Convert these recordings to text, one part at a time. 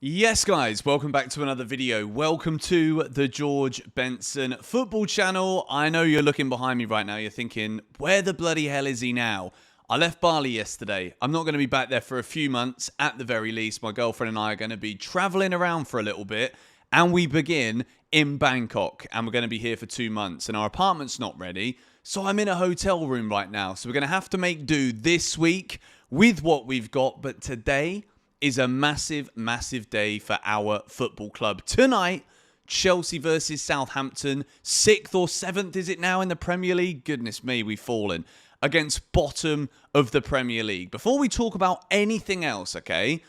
Yes, guys, welcome back to another video. Welcome to the George Benson football channel. I know you're looking behind me right now. You're thinking, where the bloody hell is he now? I left Bali yesterday. I'm not going to be back there for a few months at the very least. My girlfriend and I are going to be traveling around for a little bit. And we begin in Bangkok. And we're going to be here for 2 months. And our apartment's not ready. So I'm in a hotel room right now. So we're going to have to make do this week with what we've got. But today is a massive, massive day for our football club. Tonight, Chelsea versus Southampton. 6th or 7th is it now in the Premier League? Goodness me, we've fallen. Against bottom of the Premier League. Before we talk about anything else, okay?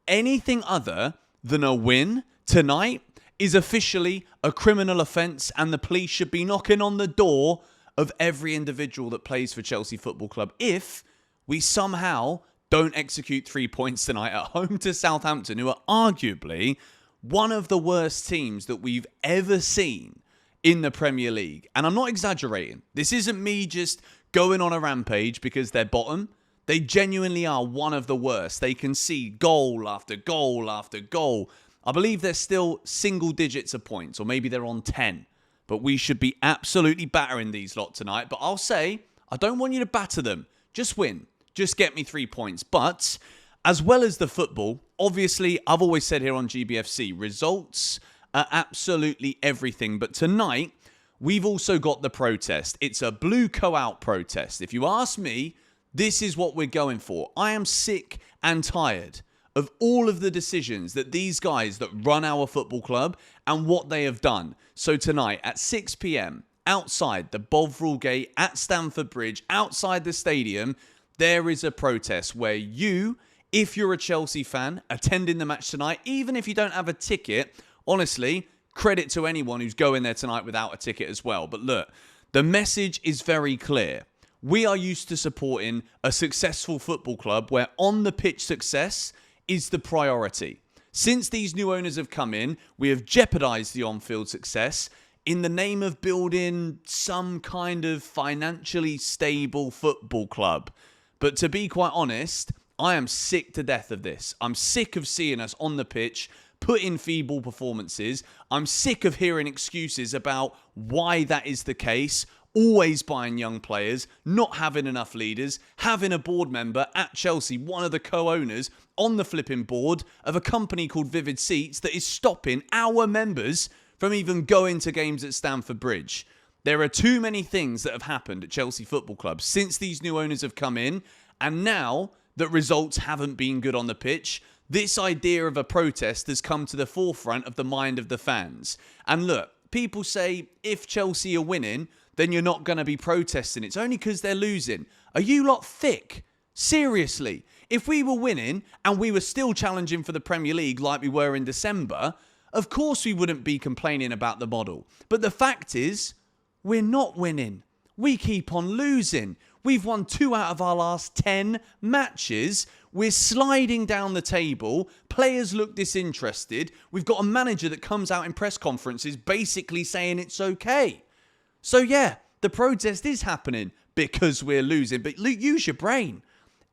Anything other than a win tonight is officially a criminal offence, and the police should be knocking on the door of every individual that plays for Chelsea Football Club if we somehow don't execute 3 points tonight at home to Southampton, who are arguably one of the worst teams that we've ever seen in the Premier League. And I'm not exaggerating. This isn't me just going on a rampage because they're bottom. They genuinely are one of the worst. They concede goal after goal after goal. I believe they're still single digits of points, or maybe they're on 10. But we should be absolutely battering these lot tonight. But I'll say, I don't want you to batter them. Just win. Just get me 3 points. But as well as the football, obviously, I've always said here on GBFC, results are absolutely everything. But tonight, we've also got the protest. It's a blue co-out protest. If you ask me, this is what we're going for. I am sick and tired of all of the decisions that these guys that run our football club and what they have done. So tonight at 6 p.m, outside the Bovril Gate at Stamford Bridge, outside the stadium, there is a protest where you, if you're a Chelsea fan, attending the match tonight, even if you don't have a ticket, honestly, credit to anyone who's going there tonight without a ticket as well. But look, the message is very clear. We are used to supporting a successful football club where on-the-pitch success is the priority. Since these new owners have come in, we have jeopardized the on-field success in the name of building some kind of financially stable football club. But to be quite honest, I am sick to death of this. I'm sick of seeing us on the pitch put in feeble performances. I'm sick of hearing excuses about why that is the case. Always buying young players, not having enough leaders, having a board member at Chelsea, one of the co-owners, on the flipping board of a company called Vivid Seats that is stopping our members from even going to games at Stamford Bridge. There are too many things that have happened at Chelsea Football Club since these new owners have come in, and now that results haven't been good on the pitch, this idea of a protest has come to the forefront of the mind of the fans. And look, people say if Chelsea are winning, then you're not going to be protesting. It's only because they're losing. Are you lot thick? Seriously. If we were winning and we were still challenging for the Premier League like we were in December, of course we wouldn't be complaining about the model. But the fact is, we're not winning. We keep on losing. We've won 2 out of our last 10 matches. We're sliding down the table. Players look disinterested. We've got a manager that comes out in press conferences basically saying it's okay. So yeah, the protest is happening because we're losing. But use your brain.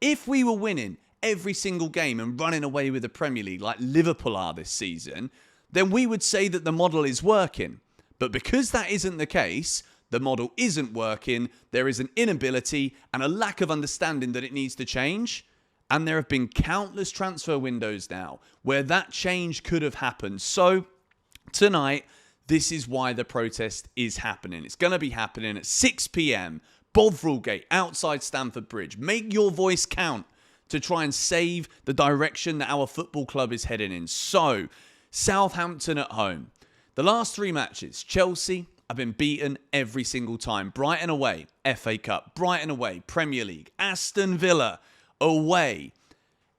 If we were winning every single game and running away with the Premier League like Liverpool are this season, then we would say that the model is working. But because that isn't the case, the model isn't working, there is an inability and a lack of understanding that it needs to change. And there have been countless transfer windows now where that change could have happened. So tonight, this is why the protest is happening. It's going to be happening at 6 p.m, Bovril Gate, outside Stamford Bridge. Make your voice count to try and save the direction that our football club is heading in. So, Southampton at home. The last 3 matches, Chelsea have been beaten every single time. Brighton away, FA Cup. Brighton away, Premier League. Aston Villa away.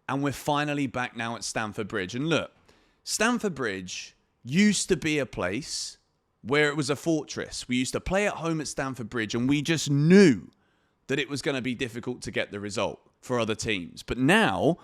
And we're finally back now at Stamford Bridge. And look, Stamford Bridge used to be a place where it was a fortress. We used to play at home at Stamford Bridge and we just knew that it was going to be difficult to get the result for other teams. But now,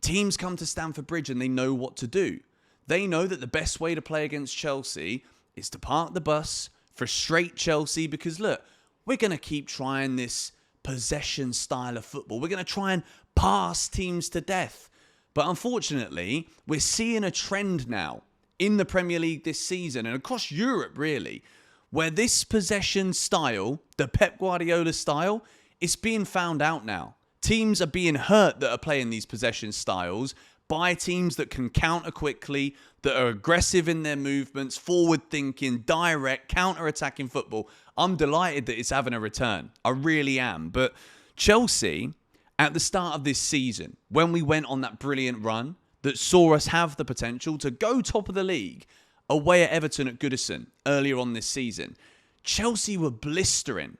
teams come to Stamford Bridge and they know what to do. They know that the best way to play against Chelsea is to park the bus, frustrate Chelsea, because look, we're going to keep trying this possession style of football. We're going to try and pass teams to death. But unfortunately, we're seeing a trend now in the Premier League this season and across Europe, really, where this possession style, the Pep Guardiola style, is being found out now. Teams are being hurt that are playing these possession styles by teams that can counter quickly, that are aggressive in their movements, forward-thinking, direct, counter-attacking football. I'm delighted that it's having a return. I really am. But Chelsea, at the start of this season, when we went on that brilliant run that saw us have the potential to go top of the league away at Everton at Goodison earlier on this season, Chelsea were blistering.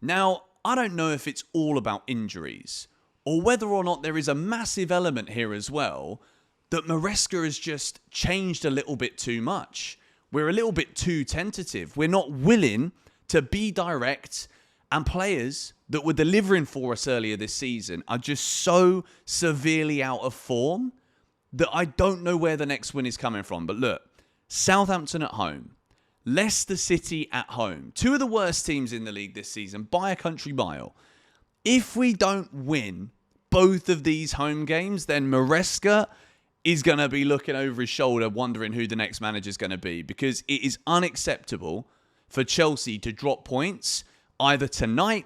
Now, I don't know if it's all about injuries or whether or not there is a massive element here as well that Maresca has just changed a little bit too much. We're a little bit too tentative. We're not willing to be direct, and players that were delivering for us earlier this season are just so severely out of form that I don't know where the next win is coming from. But look, Southampton at home, Leicester City at home, two of the worst teams in the league this season by a country mile. If we don't win both of these home games, then Maresca is going to be looking over his shoulder wondering who the next manager is going to be, because it is unacceptable for Chelsea to drop points either tonight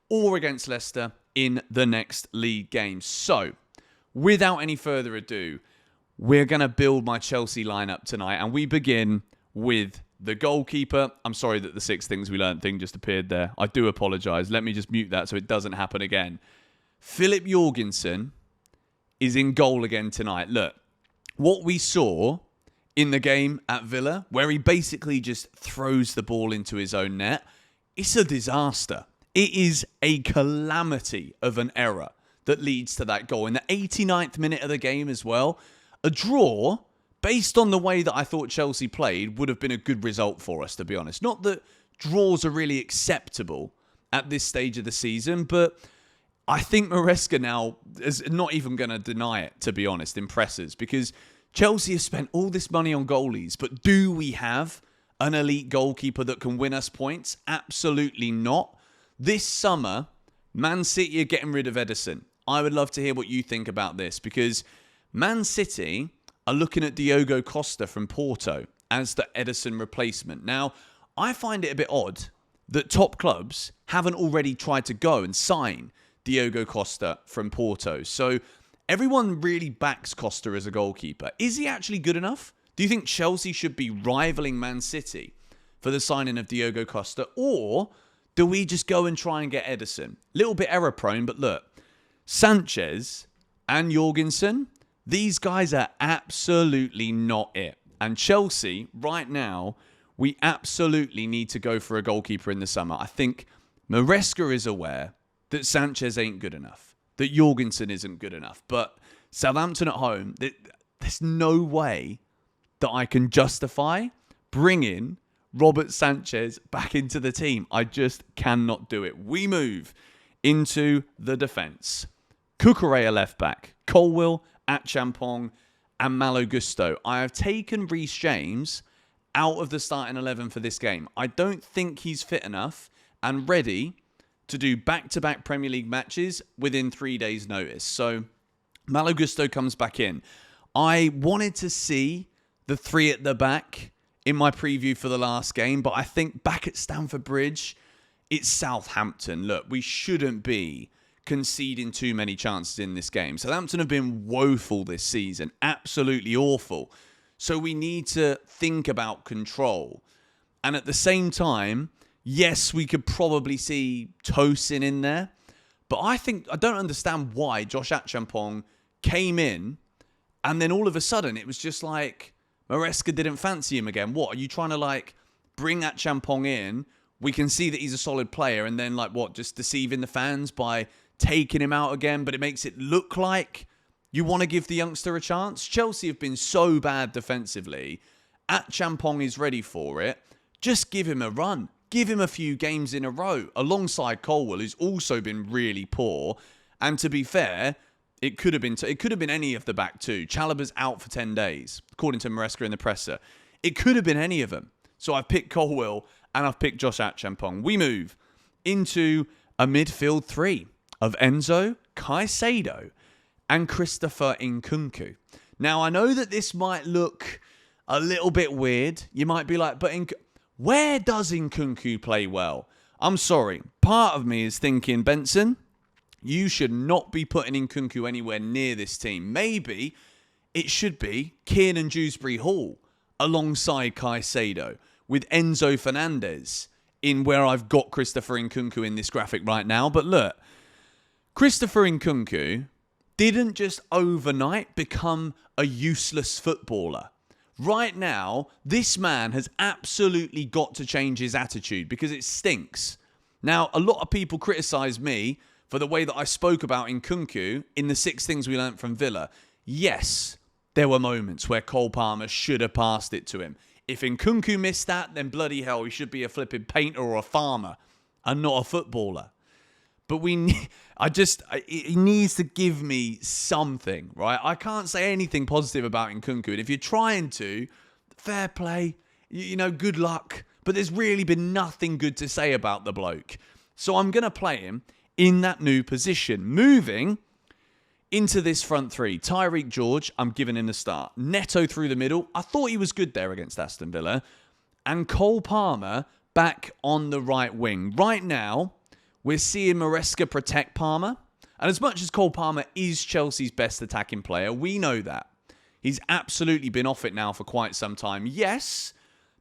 or against Leicester in the next league game. So, without any further ado, we're going to build my Chelsea lineup tonight, and we begin with the goalkeeper. I'm sorry that the 6 things we learned thing just appeared there. I do apologise. Let me just mute that so it doesn't happen again. Philip Jorgensen is in goal again tonight. Look, what we saw in the game at Villa, where he basically just throws the ball into his own net, it's a disaster. It is a calamity of an error that leads to that goal. In the 89th minute of the game as well, a draw, based on the way that I thought Chelsea played, would have been a good result for us, to be honest. Not that draws are really acceptable at this stage of the season, but I think Maresca now is not even going to deny it, to be honest, impresses, because Chelsea have spent all this money on goalies, but do we have an elite goalkeeper that can win us points? Absolutely not. This summer, Man City are getting rid of Ederson. I would love to hear what you think about this, because Man City are looking at Diogo Costa from Porto as the Ederson replacement. Now, I find it a bit odd that top clubs haven't already tried to go and sign Diogo Costa from Porto. So everyone really backs Costa as a goalkeeper. Is he actually good enough? Do you think Chelsea should be rivaling Man City for the signing of Diogo Costa? Or do we just go and try and get Ederson? Little bit error prone, but look, Sanchez and Jorgensen, these guys are absolutely not it. And Chelsea, right now, we absolutely need to go for a goalkeeper in the summer. I think Maresca is aware that Sanchez ain't good enough, that Jorgensen isn't good enough. But Southampton at home, there's no way that I can justify bringing Robert Sanchez back into the team. I just cannot do it. We move into the defence. Cucurella left back, Colwill, Achampong, and Malo Gusto. I have taken Reece James out of the starting 11 for this game. I don't think he's fit enough and ready to do back-to-back Premier League matches within 3 days' notice. So Malo Gusto comes back in. I wanted to see the 3 at the back in my preview for the last game, but I think back at Stamford Bridge, it's Southampton. Look, we shouldn't be conceding too many chances in this game. Southampton have been woeful this season, absolutely awful. So we need to think about control. And at the same time, yes, we could probably see Tosin in there, but I don't understand why Josh Achampong came in and then all of a sudden it was just like Maresca didn't fancy him again. What, are you trying to bring Achampong in? We can see that he's a solid player and then just deceiving the fans by taking him out again, but it makes it look like you want to give the youngster a chance. Chelsea have been so bad defensively. Achampong is ready for it. Just give him a run. Give him a few games in a row alongside Colwill, who's also been really poor. And to be fair, it could have been any of the back two. Chalobah's out for 10 days, according to Maresca in the presser. It could have been any of them. So I've picked Colwill and I've picked Josh Achampong. We move into a midfield 3 of Enzo, Caicedo, and Christopher Nkunku. Now, I know that this might look a little bit weird. You might be like, but where does Nkunku play well? I'm sorry. Part of me is thinking, Benson, you should not be putting Nkunku anywhere near this team. Maybe it should be Kiernan Dewsbury Hall alongside Caicedo with Enzo Fernandez in where I've got Christopher Nkunku in this graphic right now. But look, Christopher Nkunku didn't just overnight become a useless footballer. Right now, this man has absolutely got to change his attitude because it stinks. Now, a lot of people criticise me for the way that I spoke about Nkunku in the 6 things we learnt from Villa. Yes, there were moments where Cole Palmer should have passed it to him. If Nkunku missed that, then bloody hell, he should be a flipping painter or a farmer and not a footballer. But he needs to give me something, right? I can't say anything positive about Nkunku. And if you're trying to, fair play, good luck. But there's really been nothing good to say about the bloke. So I'm going to play him in that new position. Moving into this front 3. Tyreek George, I'm giving him the start. Neto through the middle. I thought he was good there against Aston Villa. And Cole Palmer back on the right wing. Right now, we're seeing Maresca protect Palmer. And as much as Cole Palmer is Chelsea's best attacking player, we know that. He's absolutely been off it now for quite some time. Yes,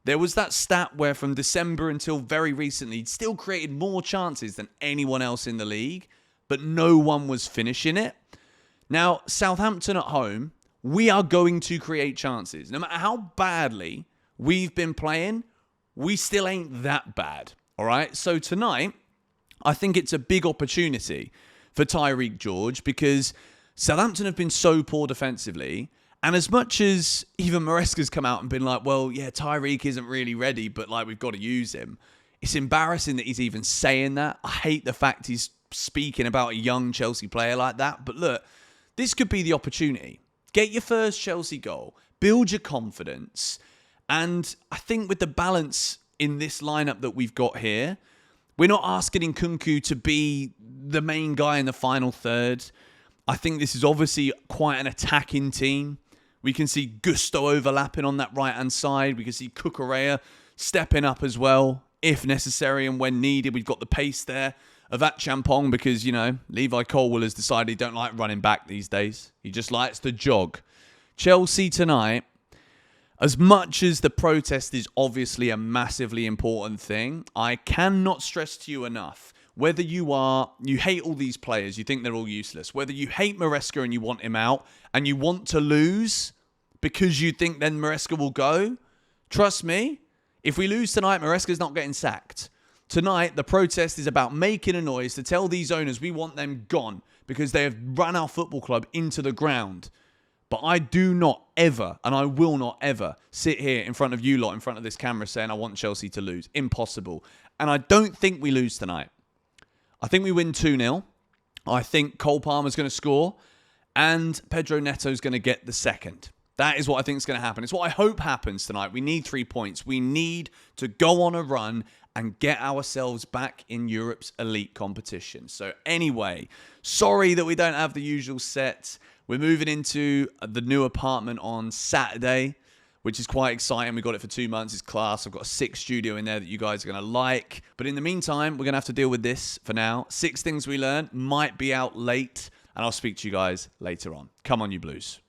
there was that stat where from December until very recently, he'd still created more chances than anyone else in the league, but no one was finishing it. Now, Southampton at home, we are going to create chances. No matter how badly we've been playing, we still ain't that bad. All right? So tonight, I think it's a big opportunity for Tyreek George because Southampton have been so poor defensively. And as much as even Maresca's come out and been like, well, yeah, Tyreek isn't really ready, but like we've got to use him. It's embarrassing that he's even saying that. I hate the fact he's speaking about a young Chelsea player like that. But look, this could be the opportunity. Get your first Chelsea goal. Build your confidence. And I think with the balance in this lineup that we've got here, we're not asking Nkunku to be the main guy in the final third. I think this is obviously quite an attacking team. We can see Gusto overlapping on that right-hand side. We can see Cucurella stepping up as well, if necessary and when needed. We've got the pace there of that Champong because, Levi Colwill has decided he don't like running back these days. He just likes to jog. Chelsea tonight, as much as the protest is obviously a massively important thing, I cannot stress to you enough, whether you hate all these players, you think they're all useless, whether you hate Maresca and you want him out and you want to lose because you think then Maresca will go, trust me, if we lose tonight, Maresca's not getting sacked. Tonight, the protest is about making a noise to tell these owners we want them gone because they have run our football club into the ground. But I do not ever, and I will not ever, sit here in front of you lot, in front of this camera saying I want Chelsea to lose. Impossible. And I don't think we lose tonight. I think we win 2-0. I think Cole Palmer's going to score and Pedro Neto's going to get the second. That is what I think is going to happen. It's what I hope happens tonight. We need 3 points. We need to go on a run and get ourselves back in Europe's elite competition. So anyway, sorry that we don't have the usual set. We're moving into the new apartment on Saturday, which is quite exciting. We got it for 2 months. It's class. I've got a sick studio in there that you guys are going to like. But in the meantime, we're going to have to deal with this for now. 6 things we learned might be out late, and I'll speak to you guys later on. Come on, you Blues.